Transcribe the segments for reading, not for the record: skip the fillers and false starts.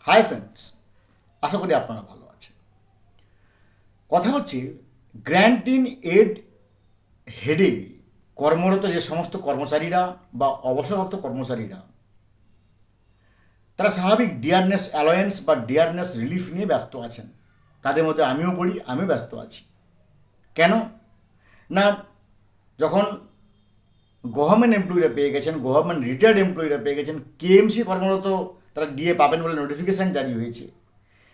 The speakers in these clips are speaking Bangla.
হাই ফ্রেন্ডস, আশা করি আপনারা ভালো আছেন। কথা হচ্ছে গ্র্যান্ট ইন এড হেডে কর্মরত যে সমস্ত কর্মচারীরা বা অবসরপ্রাপ্ত কর্মচারীরা তারা স্বাভাবিক ডিয়ারনেস অ্যালায়েন্স বা ডিয়ারনেস রিলিফ নিয়ে ব্যস্ত আছেন। তাদের মধ্যে আমিও পড়ি, আমিও ব্যস্ত আছি। কেন না, যখন গভর্নমেন্ট এমপ্লয়িরা পেয়ে গেছেন, গভর্নমেন্ট রিটায়ার্ড এমপ্লয়িরা পেয়ে গেছেন, কেএমসি কর্মরত তারা ডিএ পাবেন বলে নোটিফিকেশান জারি হয়েছে,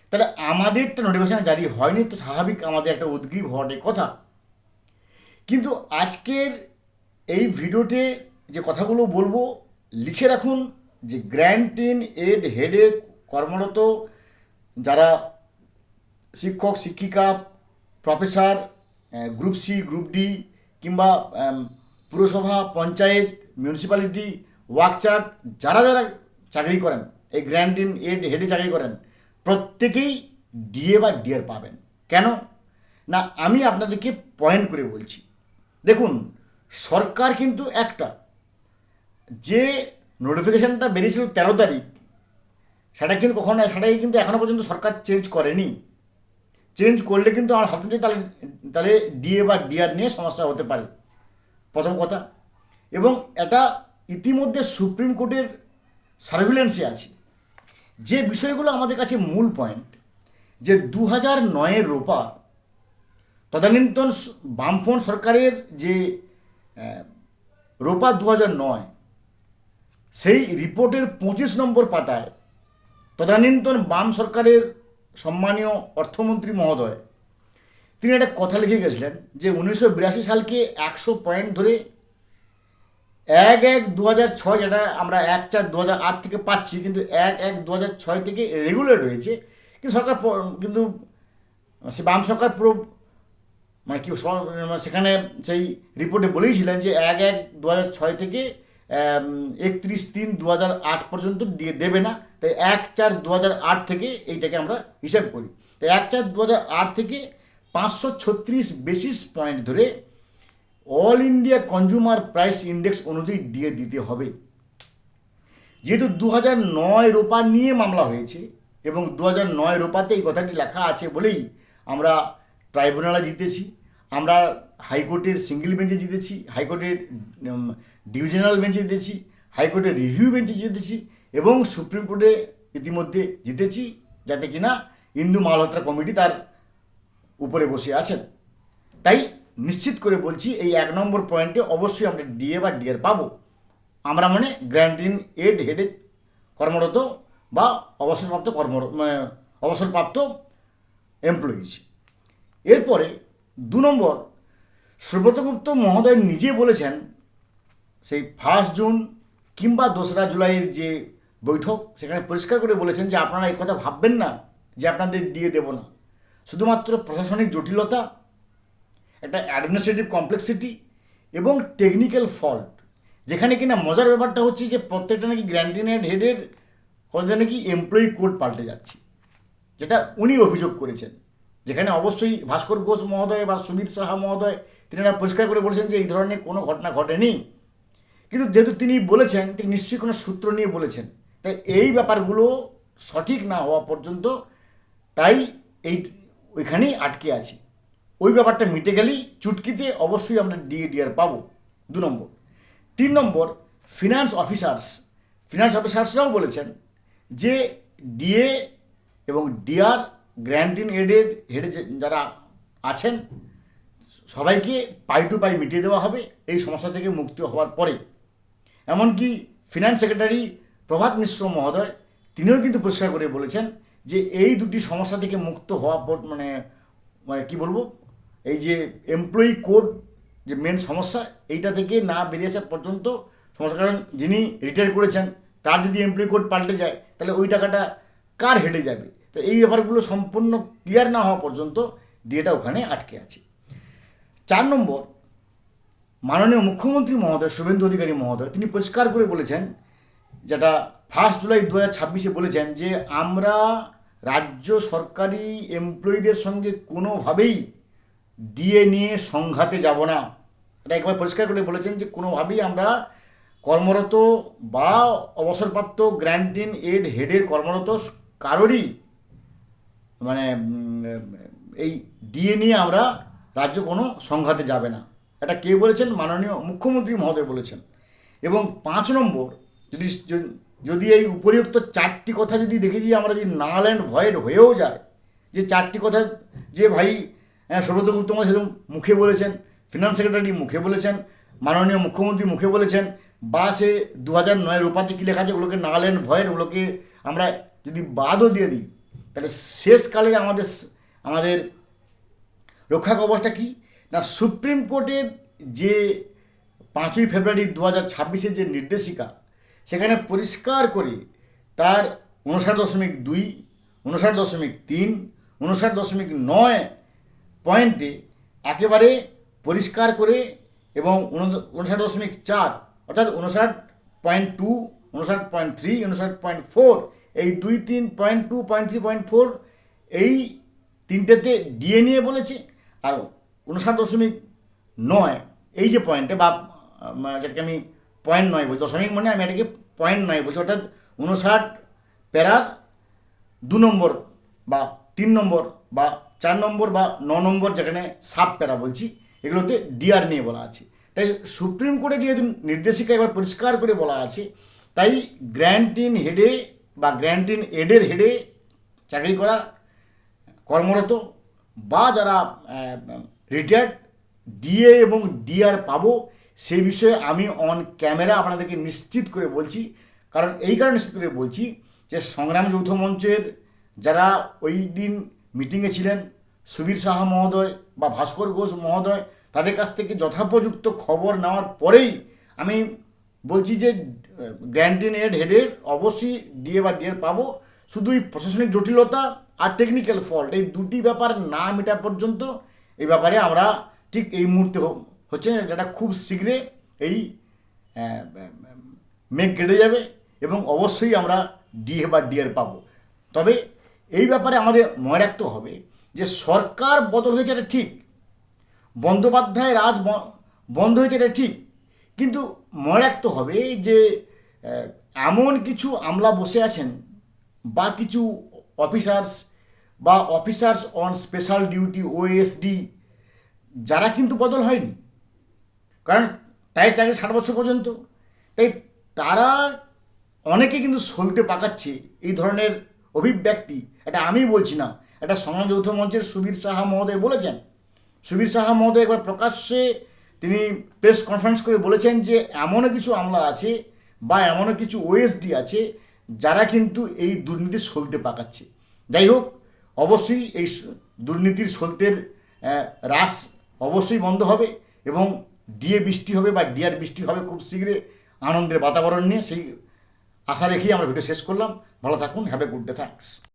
তাহলে আমাদেরটা নোটিফিকেশান জারি হয়নি, তো স্বাভাবিক আমাদের একটা উদ্গ্রীব হওয়াটাই কথা। কিন্তু আজকের এই ভিডিওতে যে কথাগুলো বলবো লিখে রাখুন যে গ্র্যান্ট ইন এড হেডে কর্মরত যারা শিক্ষক শিক্ষিকা professor, group C group D কিংবা পুরসভা পঞ্চায়েত মিউনিসিপ্যালিটি ওয়ার্কচার্ট যারা যারা চাকরি করেন, এই গ্র্যান্ট ইন এড হেডে চাকরি করেন, প্রত্যেকেই ডিএ বা ডিআর পাবেন। কেন না, আমি আপনাদেরকে পয়েন্ট করে বলছি। দেখুন, সরকার কিন্তু একটা যে নোটিফিকেশানটা বেরিয়েছিল 13 তারিখ, সেটাকে কিন্তু এখনও পর্যন্ত সরকার চেঞ্জ করেনি। চেঞ্জ করলে কিন্তু আমার ভাবতে তাহলে তাহলে ডিএ বা ডিআর নিয়ে সমস্যা হতে পারে, প্রথম কথা। এবং এটা ইতিমধ্যে সুপ্রিম কোর্টের সার্ভিলেন্সে আছে। যে বিষয়গুলো আমাদের কাছে মূল পয়েন্ট, যে 2009-এর রোপা তদানীন্তন বামফ্রন্ট সরকারের যে রোপা 2009, সেই রিপোর্টের 25 নম্বর পাতায় তদানীন্তন বাম সরকারের সম্মানীয় অর্থমন্ত্রী মহোদয় তিনি একটা কথা লিখে গেছিলেন যে 1982 সালকে 100 পয়েন্ট ধরে 1/1/2006, যেটা আমরা 1/4/2008 থেকে পাচ্ছি, কিন্তু 1/1/2006 থেকে রেগুলেট হয়েছে। কিন্তু সরকার কিন্তু সে বাম সরকার পুরো মানে কি সেখানে সেই রিপোর্টে বলেইছিলেন যে 1/1/2006 থেকে 31/3/2008 পর্যন্ত দিয়ে দেবে না। তাই 1/4/2008 থেকে এইটাকে আমরা হিসাব করি। তাই 1/4/2008 থেকে 536 বেসিস পয়েন্ট ধরে all India consumer price index অনুযায়ী দিয়ে দিতে হবে। যেহেতু 2009 রোপা নিয়ে মামলা হয়েছে এবং 2009 রোপাতে এই কথাটি লেখা আছে বলেই আমরা ট্রাইব্যুনালে জিতেছি, আমরা হাইকোর্টের সিঙ্গেল বেঞ্চে জিতেছি, হাইকোর্টের ডিভিশনাল বেঞ্চে জিতেছি, হাইকোর্টের রিভিউ বেঞ্চে জিতেছি এবং সুপ্রিম কোর্টে ইতিমধ্যে জিতেছি, যাতে কিনা ইন্দু মালহোত্রা কমিটি তার উপরে বসে আছেন। তাই নিশ্চিত করে বলছি, এই 1 নম্বর পয়েন্টে অবশ্যই আমরা ডিএ বা ডিআর পাবো, আমরা মানে গ্র্যান্ট ইন এড হেডে কর্মরত বা অবসরপ্রাপ্ত অবসরপ্রাপ্ত এমপ্লয়িজ। এরপরে 2 নম্বর, সুব্রত গুপ্ত মহোদয় নিজে বলেছেন সেই 1 জুন কিংবা 2রা জুলাইয়ের যে বৈঠক, সেখানে পরিষ্কার করে বলেছেন যে আপনারা এই কথা ভাববেন না যে আপনাদের দিয়ে দেব না। শুধুমাত্র প্রশাসনিক জটিলতা, একটা অ্যাডমিনিস্ট্রেটিভ কমপ্লেক্সিটি এবং টেকনিক্যাল ফল্ট, যেখানে কিনা মজার ব্যাপারটা হচ্ছে যে প্রত্যেকটা নাকি গ্র্যান্ট ইন এড হেডের কথা নাকি এমপ্লয়ি কোড পাল্টে যাচ্ছে, যেটা উনি অভিযোগ করেছেন। যেখানে অবশ্যই ভাস্কর ঘোষ মহোদয় বা সুমিত সাহা মহোদয় তিনারা পরিষ্কার করে বলেছেন যে এই ধরনের কোনো ঘটনা ঘটেনি। কিন্তু যেহেতু তিনি বলেছেন, তিনি নিশ্চয়ই কোনো সূত্র নিয়ে বলেছেন। তাই এই ব্যাপারগুলো সঠিক না হওয়া পর্যন্ত তাই ওইখানেই আটকে আছে। ওই ব্যাপারটা মিটে গেলেই চুটকিতে অবশ্যই আমরা ডিএডিআর পাবো। 2 নম্বর। 3 নম্বর, ফিনান্স অফিসার্সরাও বলেছেন যে ডিএ এবং ডিআর গ্র্যান্ট ইন এডের হেডে যারা আছেন সবাইকে পাই টু পাই মিটিয়ে দেওয়া হবে এই সমস্যা থেকে মুক্তি হওয়ার পরে। এমনকি ফিনান্স সেক্রেটারি প্রভাত মিশ্র মহোদয় তিনিও কিন্তু পরিষ্কার করে বলেছেন যে এই দুটি সমস্যা থেকে মুক্ত হওয়া পর মানে মানে কী বলবো, এই যে এমপ্লয়ি কোড যে মেন সমস্যা, এইটা থেকে না বেরিয়ে আসা পর্যন্ত সমস্যা। কারণ যিনি রিটায়ার করেছেন তার যদি এমপ্লয়ি কোড পাল্টে যায় তাহলে ওই টাকাটা কার হেডে যাবে? তো এই ব্যাপারগুলো সম্পূর্ণ ক্লিয়ার না হওয়া পর্যন্ত ডিএটা ওখানে আটকে আছে। 4 নম্বর, মাননীয় মুখ্যমন্ত্রী মহোদয় শুভেন্দু অধিকারী মহোদয় তিনি পরিষ্কার করে বলেছেন, যেটা 1 জুলাই 2026 বলেছেন যে আমরা রাজ্য সরকারি এমপ্লয়িদের সঙ্গে কোনোভাবেই ডিএ নিয়ে সংঘাতে যাব না। এটা একবার পরিষ্কার করে বলেছেন যে কোনোভাবেই আমরা কর্মরত বা অবসরপ্রাপ্ত গ্র্যান্ট ইন এড হেডের কর্মরত কারোরই মানে এই ডিএ নিয়ে আমরা রাজ্য কোনো সংঘাতে যাবে না। এটা কে বলেছেন? মাননীয় মুখ্যমন্ত্রী মহোদয় বলেছেন। এবং 5 নম্বর, যদি যদি এই উপরিউক্ত 4টি কথা যদি দেখে যে আমরা যদি নাল অ্যান্ড ভয়েড হয়েও যায়, যে 4টি কথা যে ভাই সৌগত গুপ্তমা সেরকম মুখে বলেছেন, ফিনান্স সেক্রেটারি মুখে বলেছেন, মাননীয় মুখ্যমন্ত্রী মুখে বলেছেন, বা সে 2009 রূপাতে কী লেখা আছে ওগুলোকে নাল অ্যান্ড ভয়েড, ওগুলোকে আমরা যদি বাদও দিয়ে দিই, তাহলে শেষকালে আমাদের রক্ষা কবচটা কী না, সুপ্রিম কোর্টের যে 5ই ফেব্রুয়ারি 2026 যে নির্দেশিকা, সেখানে পরিষ্কার করে তার 59.2, 59.3, 59.9 পয়েন্টে একেবারে পরিষ্কার করে, এবং 59.4 অর্থাৎ 59.2, 59.3, 59.4 এই 2, 3.2, 3.4 এই তিনটেতে ডিএ নিয়ে বলেছে। আর 59.9 এই যে পয়েন্টে, বা যেটাকে আমি 0.9 বলছি, দশমিক মানে আমি এটাকে 0.9 বলছি, অর্থাৎ 59 প্যারার 2 নম্বর বা 3 নম্বর বা 4 নম্বর বা 9 নম্বর, যেখানে সাব প্যারা বলছি, এগুলোতে ডিআর নিয়ে বলা আছে। তাই সুপ্রিম কোর্টে যেহেতু নির্দেশিকা এবার পরিষ্কার করে বলা আছে, তাই গ্র্যান্ট ইন হেডে বা গ্র্যান্ট ইন এডের হেডে চাকরি করা কর্মরত বা যারা রিটায়ার্ড ডিএ এবং ডিআর পাবো, সেই বিষয়ে আমি অন ক্যামেরা আপনাদেরকে নিশ্চিত করে বলছি। কারণ এই কারণে নিশ্চিত করে বলছি যে সংগ্রাম যৌথ মঞ্চের যারা ওই দিন মিটিংয়ে ছিলেন, সুবীর সাহা মহোদয় বা ভাস্কর ঘোষ মহোদয়, তাদের কাছ থেকে যথোপযুক্ত খবর নেওয়ার পরেই আমি বলছি যে গ্র্যান্ট ইন এড হেডের অবশ্যই ডিএ বা ডিআর পাবো। শুধু এই প্রশাসনিক জটিলতা আর টেকনিক্যাল ফল্ট, এই দুটি ব্যাপার না মেটা পর্যন্ত এই ব্যাপারে আমরা ঠিক এই মুহূর্তে হচ্ছে যেটা খুব শীঘ্রই এই মেঘ কেটে যাবে এবং অবশ্যই আমরা ডিএ বা ডিআর পাবো। তবে এই ব্যাপারে আমাদের মনে রাখতে হবে যে সরকার বদল হয়েছে, এটা ঠিক, বন্দ্যোপাধ্যায় রাজ বন্ধ হয়েছে, এটা ঠিক, কিন্তু মনে রাখতে হবে যে এমন কিছু আমলা বসে আছেন বা কিছু officers on special duty OSD, যারা কিন্তু বদল হয়নি, কারণ তাই চাকরি 60 বছর পর্যন্ত। তাই তারা অনেকে কিন্তু সলতে পাকাচ্ছে এই ধরনের অভিব্যক্তি। এটা আমি বলছি না, এটা সংগ্রাম যৌথ মঞ্চের সুবীর সাহা মহোদয় বলেছেন। সুবীর সাহা মহোদয় একবার প্রকাশ্যে তিনি প্রেস কনফারেন্স করে বলেছেন যে এমনও কিছু আমলা আছে বা এমনও কিছু ওএসডি আছে যারা কিন্তু এই দুর্নীতির সলতে পাকাচ্ছে। যাই হোক, অবশ্যই এই দুর্নীতির সলতের হ্রাস অবশ্যই বন্ধ হবে এবং ডিএ বৃষ্টি হবে বা ডিআর বৃষ্টি হবে খুব শীঘ্রই আনন্দের বাতাবরণ নিয়ে। সেই আশা রেখেই আমরা ভিডিও শেষ করলাম। ভালো থাকুন, have a good day, thanks.